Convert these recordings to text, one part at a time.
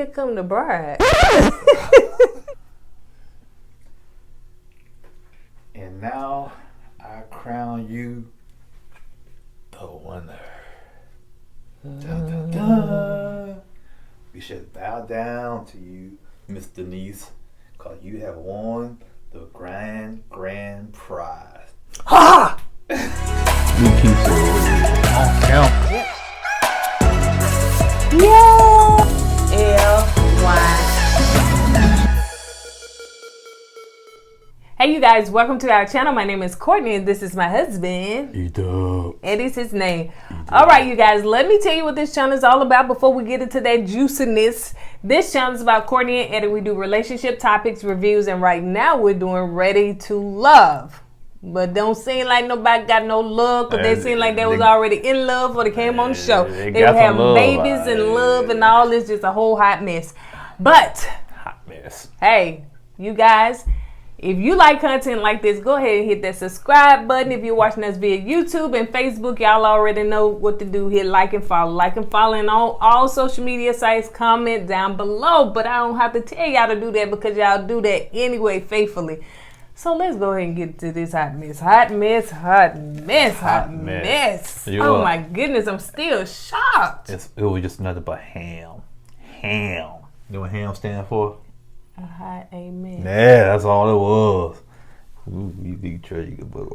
here come the bride. And now I crown you the winner. Dun, dun, dun. We should bow down to you, Miss Denise, because you have won the grand prize. Ha! You keep saying on count. Yeah. LY. Hey you guys, welcome to our channel. My name is Kourtney and this is my husband. E-Dub. Eddie's his name. Alright you guys, let me tell you what this channel is all about before we get into that juiciness. This channel is about Kourtney and Eddie. We do relationship topics, reviews, and right now we're doing Ready to Love. But don't seem like nobody got no love, because they seem like they was already in love before they came on the show. They would have babies and love and all this, just a whole hot mess. But, hot mess. Hey, you guys, if you like content like this, go ahead and hit that subscribe button. If you're watching us via YouTube and Facebook, y'all already know what to do. Hit like and follow. Like and follow on all social media sites. Comment down below. But I don't have to tell y'all to do that because y'all do that anyway faithfully. So let's go ahead and get to this hot mess. Hot mess, hot mess, hot mess. Oh my goodness, I'm still shocked. It was just nothing but ham. Ham. You know what ham stands for? A hot amen. Yeah, that's all it was. Ooh, you think you can put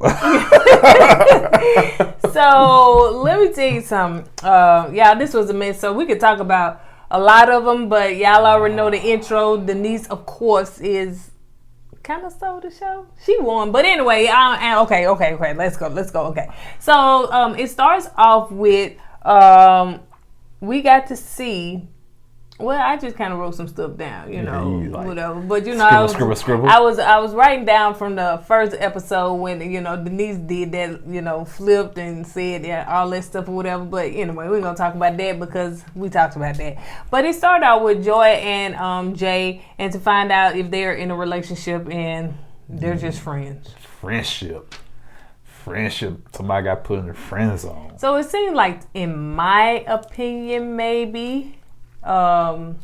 So let me tell you something. Yeah, this was a mess. So we could talk about a lot of them, but y'all already know the intro. Denise, of course, is kind of stole the show. She won, but anyway, okay. Let's go. Okay. So it starts off with we got to see. Well, I just kind of wrote some stuff down, whatever. But scribble. I was writing down from the first episode when Denise did that, flipped and said all that stuff or whatever. But anyway, we're gonna talk about that because we talked about that. But it started out with Joy and Jay, and to find out if they're in a relationship and they're just friends. Friendship. Somebody got put in the friend zone. So it seemed like, in my opinion, maybe. Who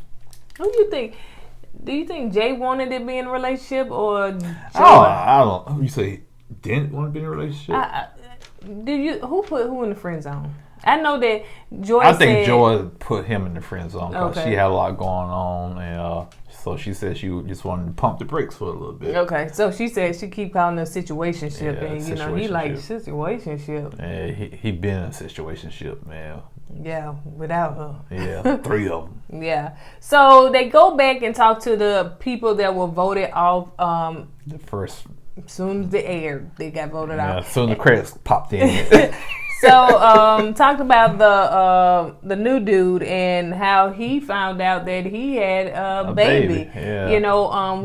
do you think? Do you think Jay wanted to be in a relationship or Joy? I don't. You say didn't want to be in a relationship? Who put who in the friend zone? I know that Joy. I think Joy put him in the friend zone because Okay. she had a lot going on, and so she said she just wanted to pump the brakes for a little bit. Okay, so she said she keep calling it a situationship, Yeah, and he like situationship. Yeah, he been in a situationship, man. Yeah, without her. Yeah, 3 of them. Yeah. So they go back and talk to the people that were voted off. The first. As soon as they aired, they got voted out. As soon as the credits popped in. So talked about the new dude and how he found out that he had a baby. Yeah.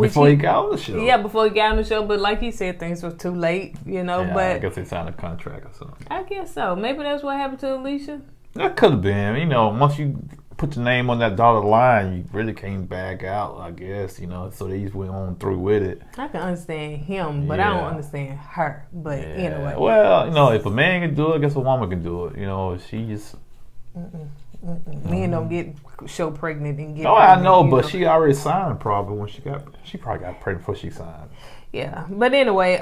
Before he got on the show. Yeah, before he got on the show, but like he said, things were too late. Yeah, but I guess they signed a contract or something. I guess so. Maybe that's what happened to Alicia. That could have been. Once you put your name on that dotted line, you really can't back out, I guess. So they just went on through with it. I can understand him, but I don't understand her. But anyway. Well, if a man can do it, I guess a woman can do it. She just. Men don't get show pregnant and get. Oh, pregnant, I know, but she already signed probably when she probably got pregnant before she signed. Yeah, but anyway,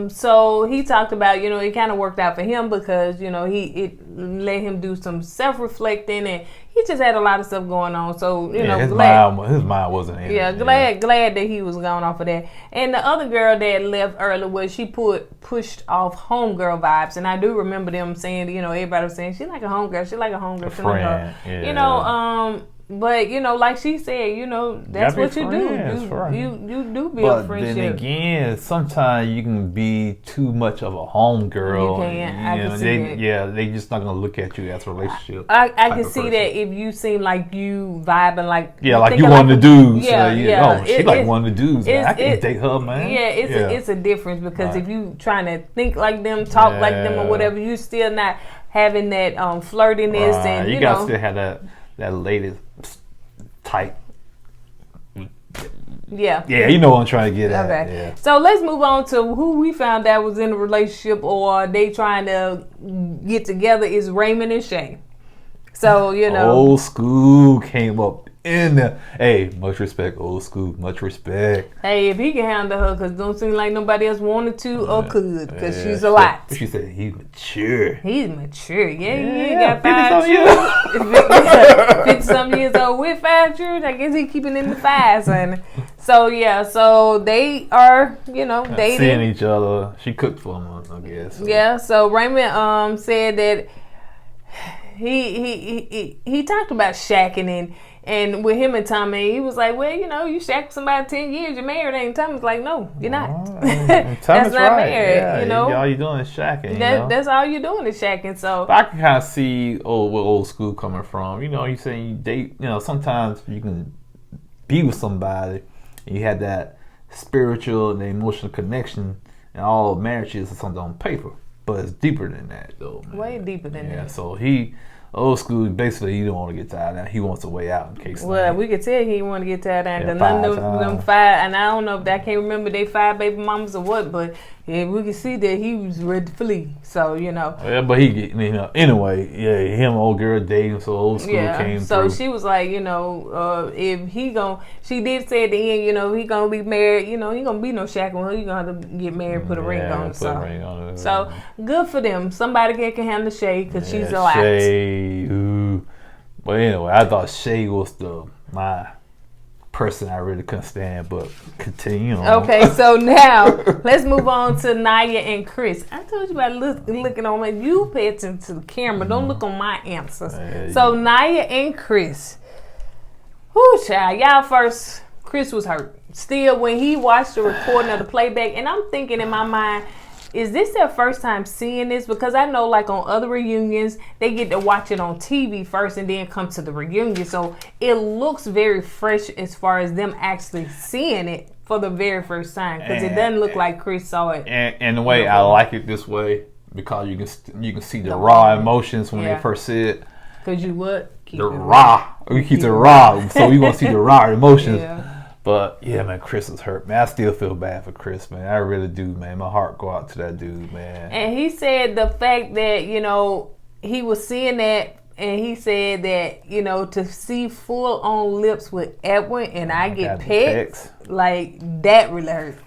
so he talked about, it kind of worked out for him because, it let him do some self-reflecting and he just had a lot of stuff going on. So, his mind wasn't in it. Yeah, glad that he was gone off of that. And the other girl that left early was she pushed off homegirl vibes. And I do remember them saying, everybody was saying, she like a homegirl, she like a homegirl. A friend, yeah. But like she said, that's what you do. You do build friendship. But then again, sometimes you can be too much of a homegirl. You can. I can see that. Yeah, they just not gonna look at you as a relationship. I can see that if you seem like you vibing like you one of the dudes. Yeah. She like one of the dudes. Man. I can date her, man. Yeah, it's a difference because if you trying to think like them, talk like them, or whatever, you still not having that flirtiness and you gotta still have that latest type. Yeah, you know what I'm trying to get at. Okay. Yeah. So let's move on to who we found out was in a relationship or they trying to get together is Raymond and Shay. So, Old school came up in there. Hey, much respect, old school. Much respect. Hey, if he can handle her, because don't seem like nobody else wanted to or could, because she's a lot. She said he's mature. He's mature. Yeah, he got 5 children. 50-some years old with 5 children. I guess he keeping in the 5s, honey. So, yeah, so they are, dating. Seeing each other. She cooked for him, I guess. So. Yeah, so Raymond said that he talked about shacking and with him and Tommy, he was like, well, you shack somebody 10 years, you're married, ain't Tommy's like, no, you're not. That's not right. married, All you're doing is shacking, That's all you're doing is shacking, so. But I can kind of see where old school coming from. You saying you date, sometimes you can be with somebody and you have that spiritual and emotional connection and all marriage is something on paper. But it's deeper than that, though, man. Way deeper than that. Yeah, so old school, basically, he don't want to get tied down. He wants a way out in case. Well, we could tell he didn't want to get tied down. Because none of them 5, and I don't know if I can't remember they 5 baby mamas or what, but yeah, we could see that he was ready to flee. So, Yeah, but he, anyway, him and old girl dating, so old school came so through. she was like, if he she did say at the end, he gonna be married, he gonna be no shack with her. He gonna have to get married, put a ring on her. So good for them. Somebody can handle Shay because she's a lot. Shay, but anyway, I thought Shay was my person I really couldn't stand, but continue on. Okay, so now let's move on to Naya and Chris. I told you about looking on my. You pay attention to the camera. Don't look on my answers. So Naya and Chris. Whoo, child. Y'all first. Chris was hurt. Still, when he watched the recording of the playback, and I'm thinking in my mind, is this their first time seeing this? Because I know like on other reunions, they get to watch it on TV first and then come to the reunion. So it looks very fresh as far as them actually seeing it for the very first time. Because it doesn't look like Chris saw it. And the way I like it this way, because you can see the raw emotions when they first see it. Because you what? We keep it raw. So we want to see the raw emotions. But yeah, man, Chris is hurt, man. I still feel bad for Chris, man. I really do, man. My heart go out to that dude, man. And he said the fact that, he was seeing that, and he said that, to see full on lips with Edwin and I get pecs, like that really hurt.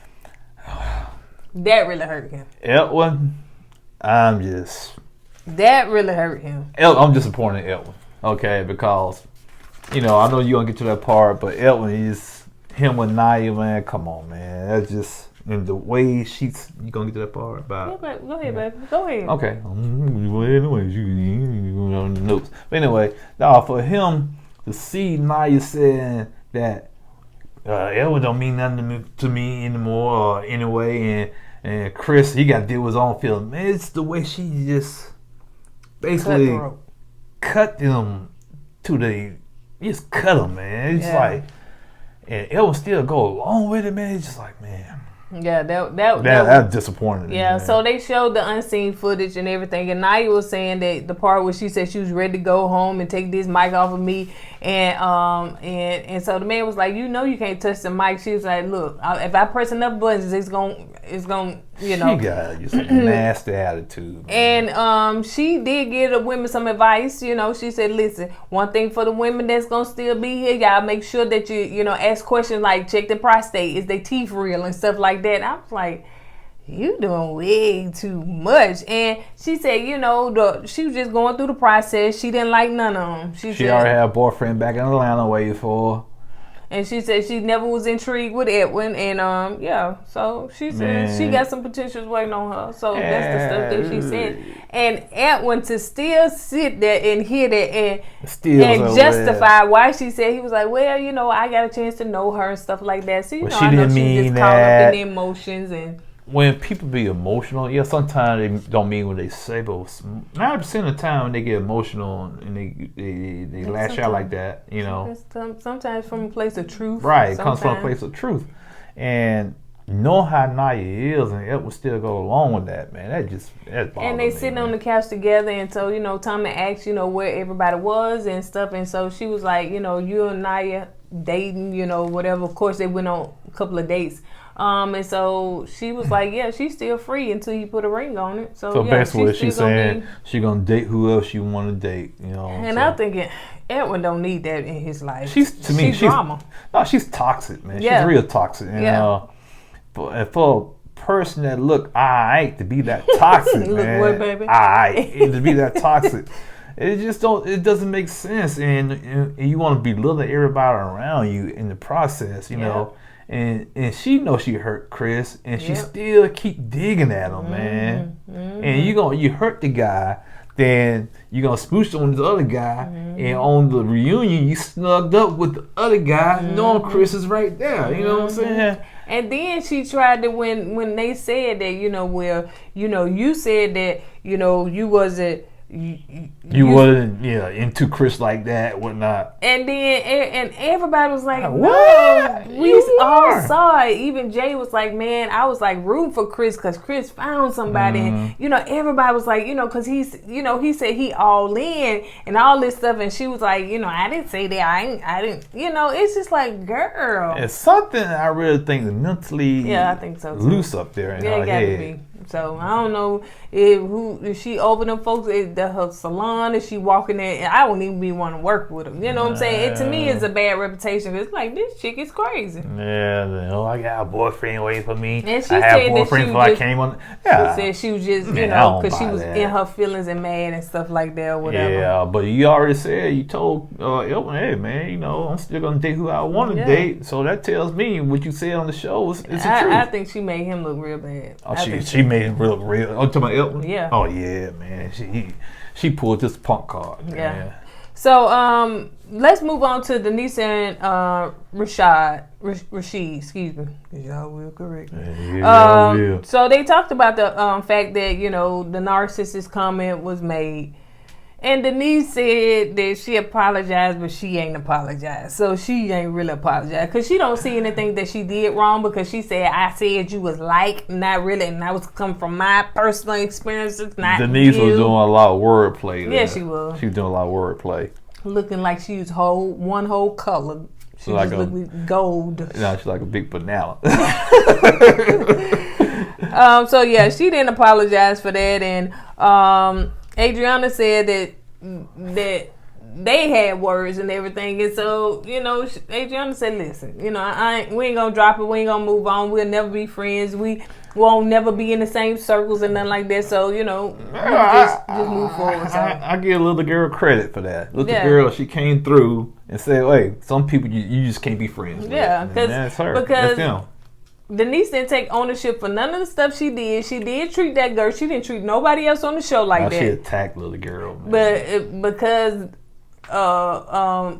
That really hurt him. Edwin, that really hurt him. I'm disappointed in Edwin, okay, because, I know you're going to get to that part, but Edwin is... Him with Naya, man, come on, man. That's just in the way you gonna get to that part about. Yeah, go ahead, baby. Go ahead. Okay. Well, anyways, you on the notes. But anyway, for him to see Naya saying that Edwin don't mean nothing to me anymore, or anyway, and Chris, he got to deal with his own feelings. Man, it's the way she just basically cut them just cut them, man. It's like. And it will still go along with it, man. It's just like, man. Yeah, that was disappointing. Yeah, man. So they showed the unseen footage and everything. And Naya was saying that the part where she said she was ready to go home and take this mic off of me. And so the man was like, you can't touch the mic. She was like, look, if I press enough buttons, it's going She got just a nasty attitude. Man. And she did give the women some advice. She said, listen, one thing for the women that's going to still be here, y'all make sure that you ask questions like check the prostate. Is their teeth real and stuff like that. I was like, you doing way too much. And she said, she was just going through the process. She didn't like none of them. She said, already had a boyfriend back in Atlanta waiting for her. And she said she never was intrigued with Edwin. And so she said she got some potentials waiting on her. So that's the stuff that she said. And Edwin to still sit there and hear that and justify why she said, he was like, well, I got a chance to know her and stuff like that. So she I know didn't she mean just that. caught up in the emotions. And when people be emotional, sometimes they don't mean what they say, but 90% of the time when they get emotional and they lash out like that, sometimes from a place of truth. Right, it comes from a place of truth. And know how Naya is, and it would still go along with that, man. That's and they sitting on the couch together, and so Tommy asked, where everybody was and stuff, and so she was like, you and Naya dating, whatever. Of course, they went on a couple of dates. And so she was like, yeah, she's still free until he put a ring on it. So yeah, basically what she's saying, she gonna date whoever she want to date, you know. And so. I'm thinking, Edwin don't need that in his life. She's drama. No, she's toxic, man. Yeah. She's real toxic. And for a person that look alright to be that toxic, Look man. what, baby? Alright, to be that toxic. It just it doesn't make sense, and you want to belittle everybody around you in the process, you know. And she knows she hurt Chris, and she still keep digging at him, man. And you hurt the guy, then you're gonna smooch on the other guy, and on the reunion you snugged up with the other guy, knowing Chris is right there. You know what I'm saying? And then she tried to when they said that, you know, well, you know, you said that, you know, you wasn't. You wasn't into Chris like that, whatnot. And then and everybody was like, what? No, we all saw it. Even Jay was like, man, I was like rooting for Chris because Chris found somebody. And, you know, everybody was like, you know, because he said he all in and all this stuff. And she was like, you know, I didn't say that. I didn't, you know, it's just like, girl. It's something I really think is mentally I think so too. Loose up there in her it got head. to be. So I don't know if she over them folks at her salon, if she walking there, I wouldn't even be want to work with them. You know what I'm saying? It to me is a bad reputation. It's like, this chick is crazy. Yeah, I got a boyfriend waiting for me. And she I said had a boyfriend before I came on. Yeah. She said she was just, you know, because she was in her feelings and mad and stuff like that or whatever. Yeah, but you already said, you told Elton, hey man, you know, I'm still gonna date who I want to date. So that tells me what you said on the show is the truth. I think she made him look real bad. Oh, she made him look real. Oh, to my Elton? Yeah. Oh yeah, man. She pulled this punk card. Man. Yeah. So let's move on to Denise and Rashid, excuse me. Y'all will correct me. So they talked about the fact that, you know, the narcissist comment was made. And Denise said that she apologized, but she ain't apologized. So she ain't really apologized. Because she don't see anything that she did wrong, because she said, I said you was like, not really. And that was coming from my personal experiences, not Denise was doing a lot of wordplay. Yeah, she was. She was doing a lot of wordplay. Looking like she was one whole color. She like just looked like gold. No, she's like a big banana. So yeah, she didn't apologize for that. And Andriana said that they had words and everything, and so, you know, Andriana said, listen, you know, we ain't gonna drop it, we ain't gonna move on, we'll never be friends, we won't never be in the same circles and nothing like that, so, you know, just move forward. So. I give little girl credit for that. Little girl, she came through and said, hey, some people you just can't be friends with. Yeah, that's her. Because that's them. Denise didn't take ownership for none of the stuff she did. She did treat that girl. She didn't treat nobody else on the show like that. She attacked little girl, man. But because little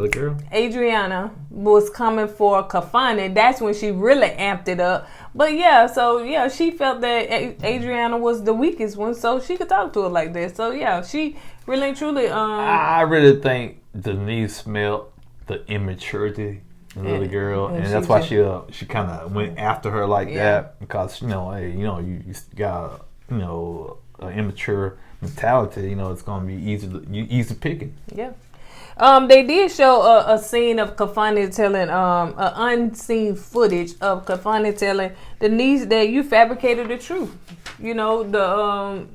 girl Andriana was coming for Kalfona, that's when she really amped it up. But yeah, so yeah, she felt that Andriana was the weakest one, so she could talk to her like that. So yeah, she really and truly. I really think Denise smelled the immaturity. Little girl, and that's why she kind of went after her like that, because, you know, hey, you know, you got, you know, an immature mentality, you know, it's gonna be easy picking. Yeah. They did show a scene of Kalfona telling unseen footage of Kalfona telling Denise that you fabricated the truth. You know,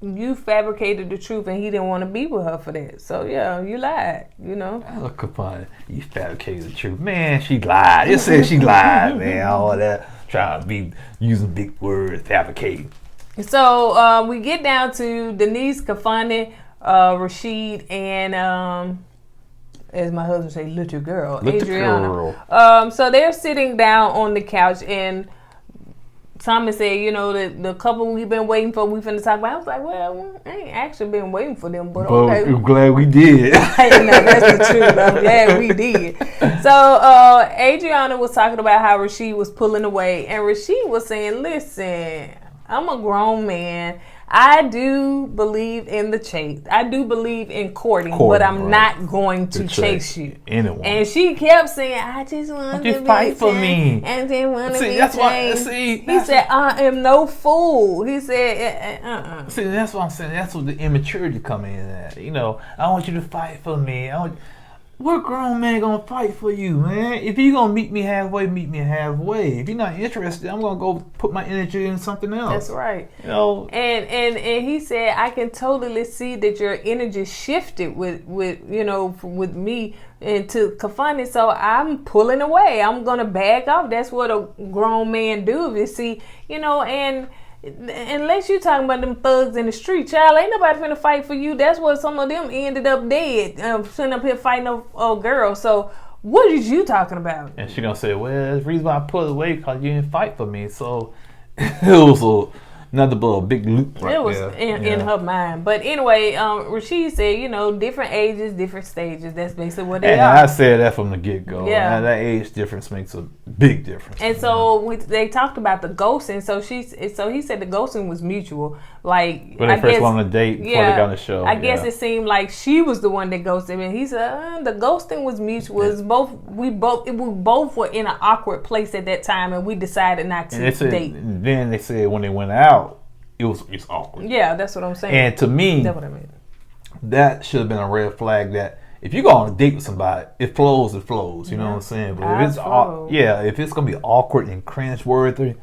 you fabricated the truth, and he didn't want to be with her for that. So yeah, you lied. You know. Oh, Kalfona, you fabricated the truth, man. She lied. It said she lied, man. All that trying to be using big words, fabricating. So we get down to Denise, Kalfona, Rashid, and as my husband say, little girl, Andriana. So they're sitting down on the couch, and Thomas said, you know, the couple we've been waiting for, we finna talk about. I was like, well, I ain't actually been waiting for them, but okay. I'm glad we did. No, that's the truth. I'm glad we did. So Andriana was talking about how Rashid was pulling away, and Rashid was saying, listen, I'm a grown man. I do believe in the chase. I do believe in courting, but I'm not going to chase you. Anyone. And she kept saying, I just want to fight for me. And then want to be that's changed. He said, I am no fool. He said, See, that's what I'm saying. That's what the immaturity come in at. You know, I want you to fight for me. what grown man gonna fight for you, man? If you gonna meet me halfway, meet me halfway. If you're not interested, I'm gonna go put my energy in something else. That's right. You know. And he said, I can totally see that your energy shifted with me into Kalfona. So I'm pulling away. I'm gonna back off. That's what a grown man do. You see, and unless you talking about them thugs in the street, child, ain't nobody finna fight for you. That's what some of them ended up dead, sitting up here fighting a girl. So what is you talking about? And she gonna say, well, that's the reason why I pulled away, because you didn't fight for me. So it was another big loop right there. It was there. in her mind. But anyway, Rashid said, different ages, different stages. That's basically what they are. I said that from the get-go. Yeah. That age difference makes a big difference. And so they talked about the ghosting. So he said the ghosting was mutual. Like, when they first went on a date before they got on the show. I guess it seemed like she was the one that ghosted him. And he said the ghosting was mutual. We both were in an awkward place at that time, and we decided not to date. And then they said when they went out, it's awkward. Yeah, that's what I'm saying. And to me, that's what I mean. That should have been a red flag. That if you go on a date with somebody, it flows. You know what I'm saying? But if it's gonna be awkward and cringe worthy,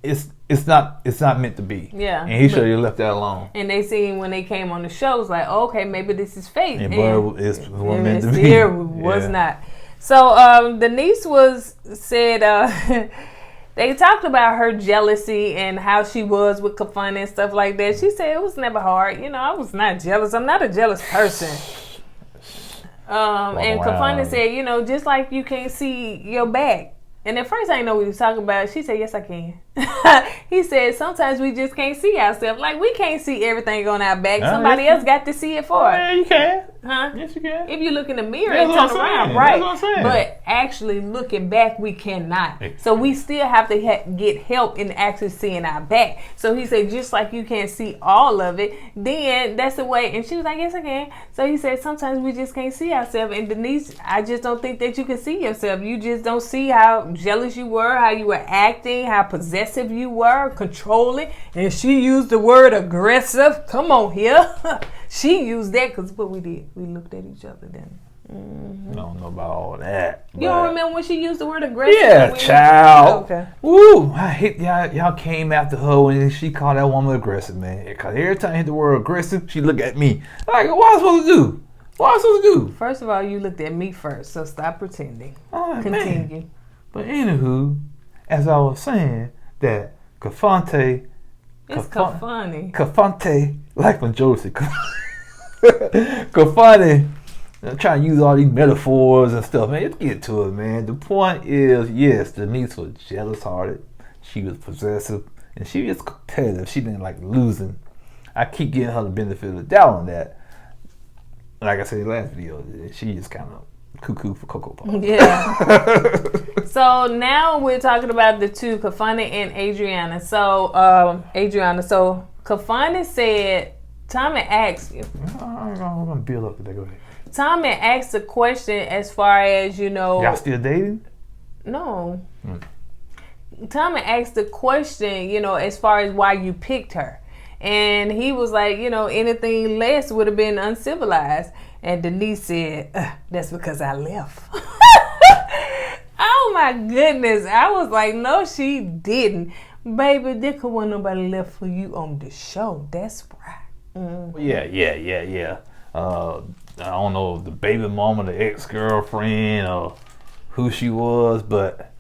it's not meant to be. Yeah. And he should have left that alone. And they seen when they came on the show, it's like, okay, maybe this is fake. And it wasn't meant to be. It was not. So Denise said they talked about her jealousy and how she was with Kalfona and stuff like that. She said it was never hard. I was not jealous. I'm not a jealous person. And Kalfona said, just like you can't see your back. And at first I didn't know what he was talking about. She said, yes, I can. He said, sometimes we just can't see ourselves. Like, we can't see everything on our back. Somebody else got to see it for us. Yeah, you can. Huh? Yes, you can. If you look in the mirror and turn around, right. That's what I'm saying. But actually looking back, we cannot. So we still have to get help in actually seeing our back. So he said, just like you can't see all of it, then that's the way. And she was like, yes, I can. So he said, sometimes we just can't see ourselves. And Denise, I just don't think that you can see yourself. You just don't see how jealous you were, how you were acting, how possessive you were, controlling. And she used the word aggressive. Come on here. She used that because what we did, we looked at each other then. I don't know about all that. You don't remember when she used the word aggressive? Yeah, child. Okay. Woo! I hate y'all came after her when she called that woman aggressive, man. Because every time I hit the word aggressive, she look at me. Like, what am I supposed to do? What am I supposed to do? First of all, you looked at me first, so stop pretending. Continue. Man. But anywho, as I was saying, that Kalfona. It's Kalfona. Kalfona, like when Joe said Kalfona. I'm trying to use all these metaphors and stuff, man. Let's get to it, man. The point is, yes, Denise was jealous-hearted. She was possessive, and she was competitive. She didn't like losing. I keep getting her the benefit of the doubt on that. Like I said in the last video, she just kind of cuckoo for Cocoa Puffs. Yeah. So now we're talking about the two, Kalfona and Andriana. So So Kalfona said, Tommy asked you. I'm gonna build up to that. Go ahead. Tommy asked a question as far as, y'all still dating? No. Tommy asked the question, as far as why you picked her. And he was like, anything less would have been uncivilized. And Denise said, that's because I left. Oh my goodness. I was like, no, she didn't. Baby, there could wasn't nobody left for you on the show. That's right. Mm-hmm. Yeah. I don't know the baby mama, the ex-girlfriend, or who she was, but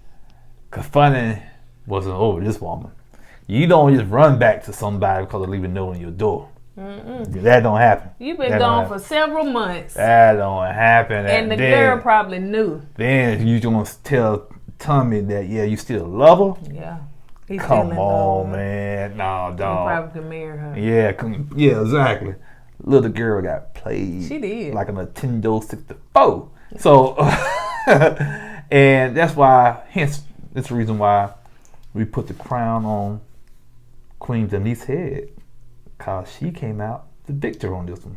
Kalfona wasn't over this woman. You don't just run back to somebody because of leaving a note on your door. Mm-mm. That don't happen. You've been gone for several months. That don't happen. And the girl probably knew. Then you gonna tell Tommy that, yeah, you still love her? Yeah. Come on, man. No, dog. You probably could marry her. Yeah, exactly. Little girl got played. She did. Like a Nintendo 64. So, and that's why, hence, that's the reason why we put the crown on Queen Denise's head. Because she came out the victor on this one.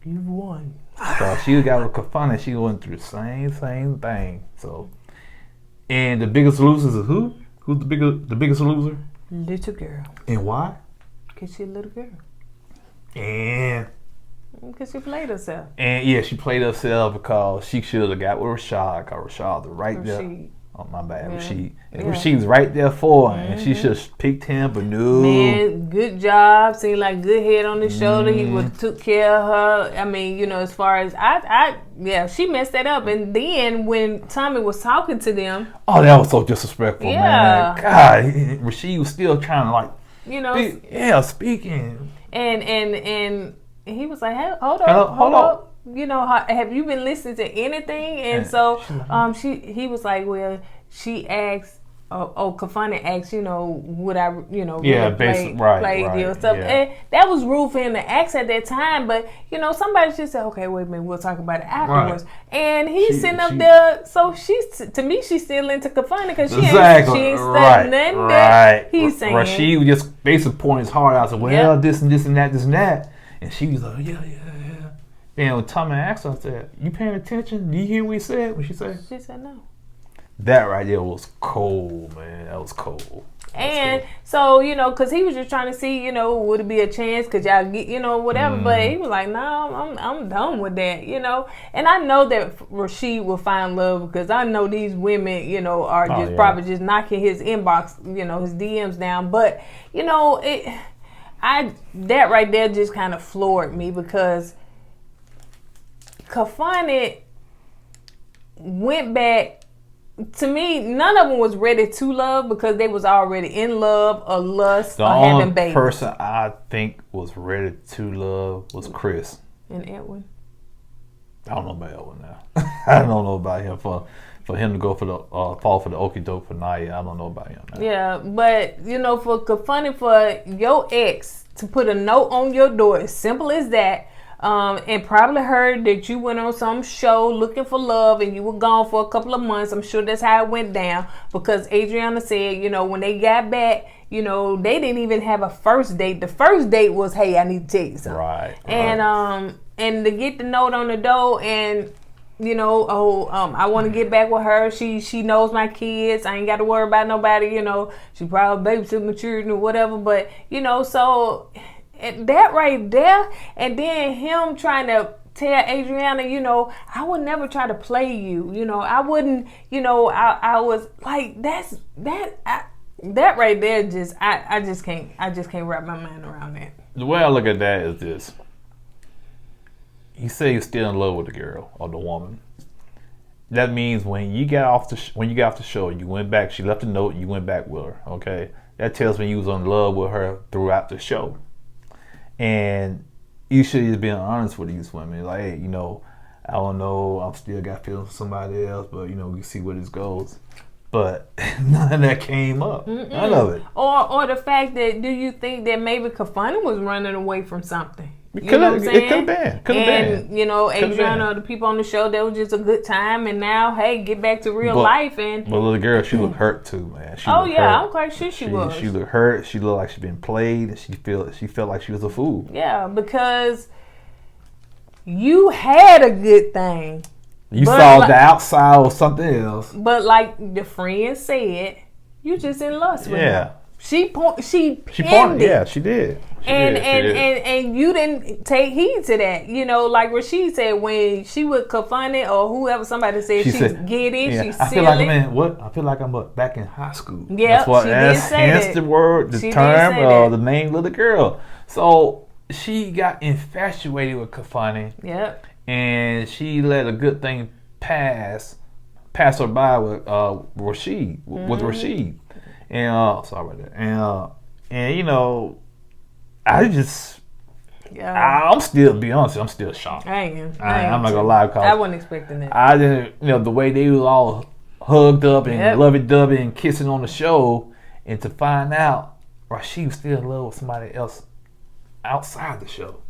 You won. So she got with Kalfona, she went through the same thing. So, and the biggest losers is who? Who's the biggest loser? Little girl. And why? Because she's a little girl. And Because she played herself. And yeah, she played herself because she should have got with Rashad. Because Rashad was right there. Oh, my bad, Rashid. And Rashid was right there for her. And she should have picked him, but no. Man, good job. Seemed like good head on his shoulder. He would took care of her. I mean, you know, as far as she messed that up. And then when Tommy was talking to them. Oh, that was so disrespectful, man. God, Rashid was still trying to, like, you know, speaking. And he was like, hey, hold up. You know, have you been listening to anything? And so he was like, well, she asked, Kalfona asked, you know, would I, you know, play deal stuff. Yeah. And that was rude for him to ask at that time. But, you know, somebody should say, okay, wait a minute, we'll talk about it afterwards. Right. And he's sitting up there. So to me, she's still into Kalfona because she ain't studying nothing that he's saying. Rashid was just basically pointing his heart out. So, well, this and this and that, this and that. And she was like, yeah. And when Tommy asked her, I said, you paying attention? Do you hear what he said? What she said? She said no. That right there was cold, man. That was cold. And so, you know, because he was just trying to see, you know, would it be a chance? Could y'all get, you know, whatever. But he was like, no, I'm done with that, you know. And I know that Rashid will find love because I know these women, you know, are just probably just knocking his inbox, you know, his DMs down. But, you know, that right there just kind of floored me because Kalfona went back. To me, none of them was ready to love because they was already in love or lust or having babies. The only person I think was ready to love was Chris. And Edwin? I don't know about Edwin now. I don't know about him for him to go for the fall for the okie doke for Naya. I don't know about him now. Yeah, but you know, for Kalfona, for your ex to put a note on your door, as simple as that. And probably heard that you went on some show looking for love and you were gone for a couple of months. I'm sure that's how it went down because Andriana said, you know, when they got back, you know, they didn't even have a first date. The first date was, hey, I need to tell you something. Right. And to get the note on the door and, you know, I want to get back with her. She knows my kids. I ain't got to worry about nobody, you know. She probably babysit my children or whatever. But, you know, so... that right there, and then him trying to tell Andriana, you know, I would never try to play you. You know, I wouldn't. You know, I was like, that right there. Just I just can't wrap my mind around that. The way I look at that is this: you say you're still in love with the girl or the woman. That means when you got off the show, you went back. She left a note. You went back with her. Okay, that tells me you was in love with her throughout the show. And you should just be honest with these women. Like, hey, you know, I don't know, I'm still got feelings for somebody else, but, you know, we see where this goes. But none of that came up. None of it. Or the fact that, do you think that maybe Kalfona was running away from something? It could have been. And, you know, Andriana or the people on the show, that was just a good time. And now, hey, get back to real life. But little girl, she looked hurt too, man. I'm quite sure she was. She looked hurt. She looked like she'd been played. And she felt like she was a fool. Yeah, because you had a good thing. You saw the outside or something else. But like the friend said, you just in lust with her. She pinned it. Yeah, she did. And you didn't take heed to that. You know, like Rashid said, when she would Kalfona or whoever, somebody said she's giddy, she's silly. I feel like I'm back in high school. Yeah, hence the word, the term, the name of the girl. So she got infatuated with Kalfona. Yep. And she let a good thing pass her by with Rashid. With Rashid. And sorry about that. And you know, I'm still, to be honest, I'm still shocked. I'm not gonna lie, because I wasn't expecting that. I didn't, you know, the way they was all hugged up and lovey-dovey and kissing on the show, and to find out Rashid was still in love with somebody else outside the show.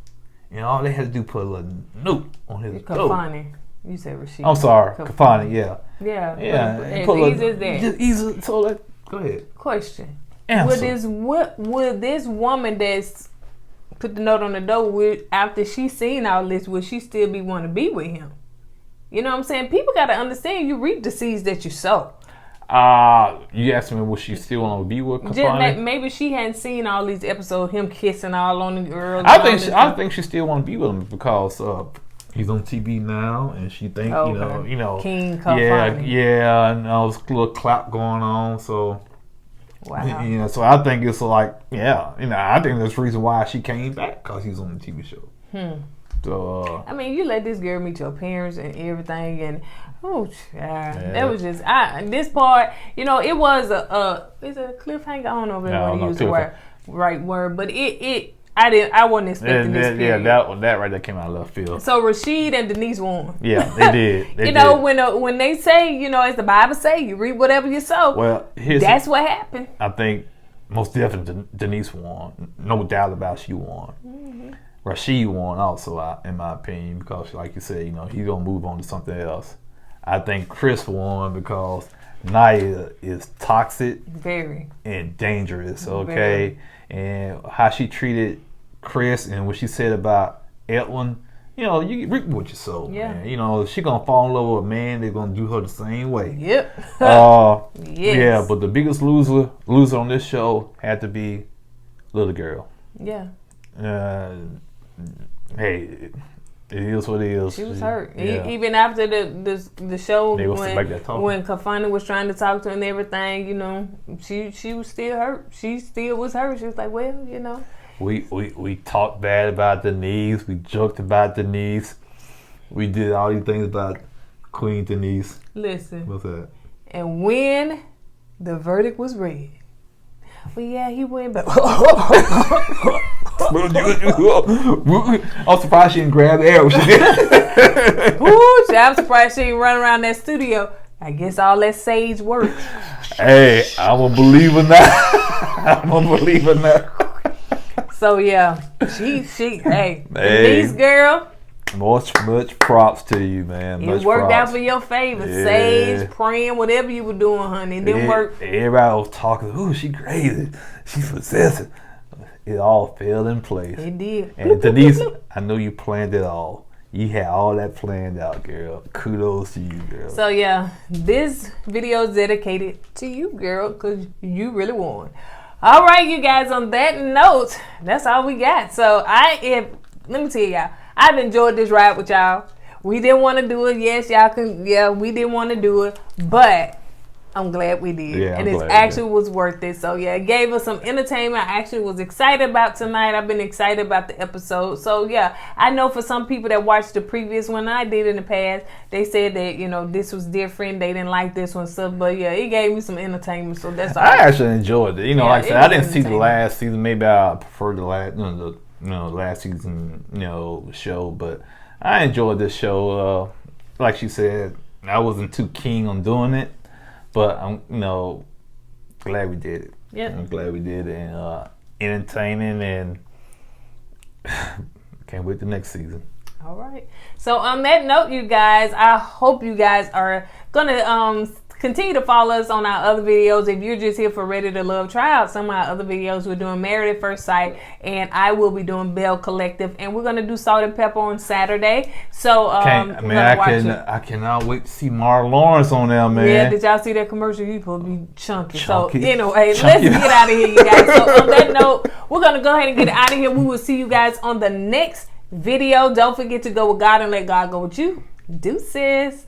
And all they had to do put a little note on his door. Kalfona. You said Rashid. I'm sorry, Kalfona. Yeah. As easy as that. Just easy. So go ahead. Question. Answer. Would this woman that's put the note on the door, after she seen all this, would she still want to be with him? You know what I'm saying? People got to understand, you reap the seeds that you sow. You asked me, was she still want to be with Kalfona? Maybe she hadn't seen all these episodes, him kissing all on the girls. I think she still want to be with him because he's on TV now, and she think you know, King Kalfona. Yeah, and there was a little clap going on. So, wow. So I think it's like, I think that's the reason why she came back because he's on the TV show. So I mean, you let this girl meet your parents and everything, and that was just this part. You know, it was it's a cliffhanger. I don't know if I want to use the right word, but I wasn't expecting this. Yeah, that right there came out of left field. So Rashid and Denise won. Yeah, they did. They when they say, as the Bible say, you reap whatever you sow. Well, that's what happened. I think most definitely Denise won. No doubt about it, she won. Mm-hmm. Rashid won also, in my opinion, because like you said, he's gonna move on to something else. I think Chris won because Naya is toxic, very, and dangerous. Okay, and how she treated Chris and what she said about Edwin, you reap what you sow. Yeah. Man. She gonna fall in love with a man. They're gonna do her the same way. Yep. Yes. Yeah, but the biggest loser on this show had to be little girl. Yeah. Hey, it is what it is. She was hurt. Yeah. Even after the show, when Kalfona was trying to talk to her and everything, she was still hurt. She still was hurt. She was like, well, We talked bad about Denise. We joked about Denise. We did all these things about Queen Denise. Listen. What's that? And when the verdict was read, he went back. I'm surprised she didn't grab air when she did. I'm surprised she didn't run around that studio. I guess all that sage worked. Hey, I'm a believer now. So hey, Denise girl. Much props to you, man. It worked out for your favor. Yeah. Sage, praying, whatever you were doing, honey. It didn't work. Everybody was talking, she crazy. She's possessive. It all fell in place. It did. And Denise, I know you planned it all. You had all that planned out, girl. Kudos to you, girl. So, this video is dedicated to you, girl, because you really won. All right, you guys, on that note, that's all we got. So, let me tell y'all, I've enjoyed this ride with y'all. We didn't want to do it. Yes, y'all can. Yeah, we didn't want to do it, but I'm glad we did. Yeah, and it actually was worth it. So, it gave us some entertainment. I actually was excited about tonight. I've been excited about the episode. So, I know for some people that watched the previous one I did in the past, they said that, this was different. They didn't like this one. So, but, it gave me some entertainment. So, that's all. I actually enjoyed it. Like I said, I didn't see the last season. Maybe I prefer the last, last season, show. But I enjoyed this show. Like she said, I wasn't too keen on doing it. But I'm, glad we did it. Yeah, I'm glad we did it, and entertaining, and can't wait the next season. All right. So on that note, you guys, I hope you guys are gonna continue to follow us on our other videos. If you're just here for Ready to Love, try out some of our other videos. We're doing Married at First Sight, and I will be doing Bell Collective, and we're gonna do Salt and Pepper on Saturday. So I cannot wait to see Mark Lawrence on there, man. Yeah, did y'all see that commercial? He's supposed to be chunky. So anyway, let's get out of here, you guys. So on that note, we're gonna go ahead and get out of here. We will see you guys on the next video. Don't forget to go with God and let God go with you. Deuces.